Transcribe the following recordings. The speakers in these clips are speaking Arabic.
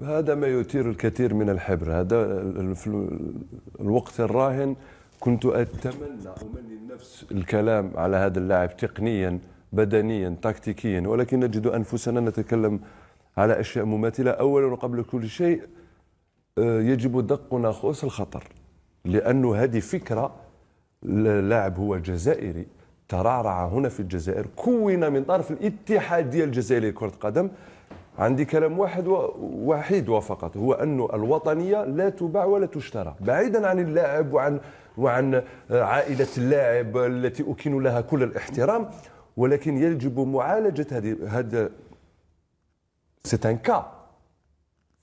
هذا ما يثير الكثير من الحبر. هذا في الوقت الراهن كنت أتمنى أمني نفس الكلام على هذا اللاعب تقنيا بدنيا تكتيكيا، ولكن نجد أنفسنا نتكلم على أشياء مماثلة. أولا وقبل كل شيء يجب دق ناقوس الخطر، لأنه هذه فكرة. اللاعب هو جزائري ترعرع هنا في الجزائر، كون من طرف الاتحادية الجزائرية لكرة القدم. عندي كلام واحد وفقط، هو أن الوطنية لا تباع ولا تشترى، بعيدا عن اللاعب وعن عائلة اللاعب التي أكن لها كل الاحترام، ولكن يجب معالجة هذا ستنكا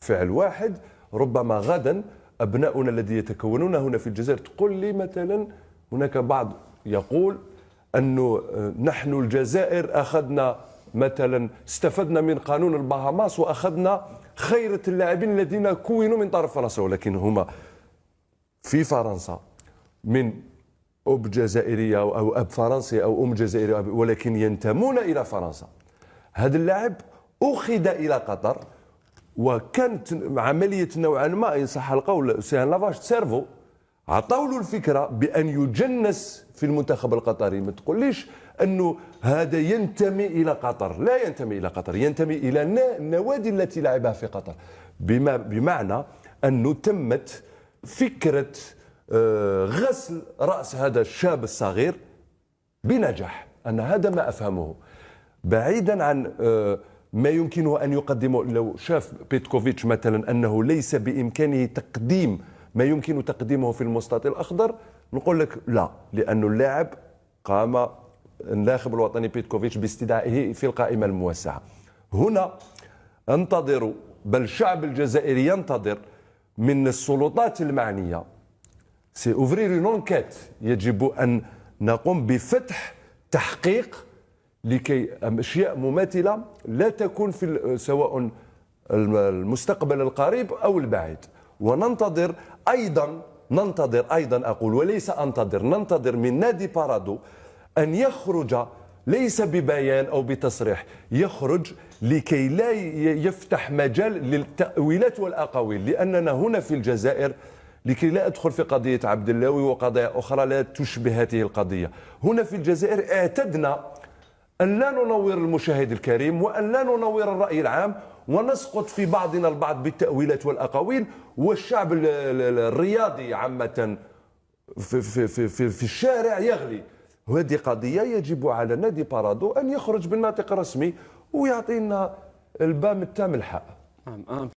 فعل واحد. ربما غدا أبناؤنا الذين يتكونون هنا في الجزائر تقول لي مثلا، هناك بعض يقول أنه نحن الجزائر أخذنا مثلا استفدنا من قانون البهاماس وأخذنا خيرة اللاعبين الذين كونوا من طرف فرنسا، ولكن هما في فرنسا من أب جزائرية أو أب فرنسي أو أم جزائرية، ولكن ينتمون إلى فرنسا. هذا اللاعب أخذ إلى قطر، وكانت عملية نوعا ما إن صح القول سيان لافاج سيرفو، عطاو له الفكرة بأن يجنس في المنتخب القطري. ما تقوليش أنه هذا ينتمي إلى قطر، لا ينتمي إلى قطر، ينتمي إلى النوادي التي لعبها في قطر، بمعنى أنه تمت فكرة غسل رأس هذا الشاب الصغير بنجاح. أنا هذا ما أفهمه، بعيدا عن ما يمكنه أن يقدمه. لو شاف بيتكوفيتش مثلا أنه ليس بإمكانه تقديم ما يمكن تقديمه في المستطيل الأخضر، نقول لك لا، لأن اللاعب قام الناخب الوطني بيتكوفيتش باستدعائه في القائمة الموسعة. هنا انتظروا، بل الشعب الجزائري ينتظر من السلطات المعنية سي اوفرير اون انكيت. يجب أن نقوم بفتح تحقيق لكي أشياء مماثلة لا تكون في سواء المستقبل القريب أو البعيد. وننتظر أيضا أقول، وليس أنتظر، ننتظر من نادي بارادو أن يخرج، ليس ببيان أو بتصريح، يخرج لكي لا يفتح مجال للتأويلات والأقاويل. لأننا هنا في الجزائر، لكي لا أدخل في قضية عبد اللاوي وقضايا أخرى لا تشبه هذه القضية، هنا في الجزائر اعتدنا أن لا ننور المشاهد الكريم وأن لا ننور الرأي العام، ونسقط في بعضنا البعض بالتأويلات والأقاويل، والشعب الرياضي عامة في الشارع يغلي. وهذه قضية يجب على نادي بارادو أن يخرج بالناطق الرسمي ويعطينا البام التام الحق.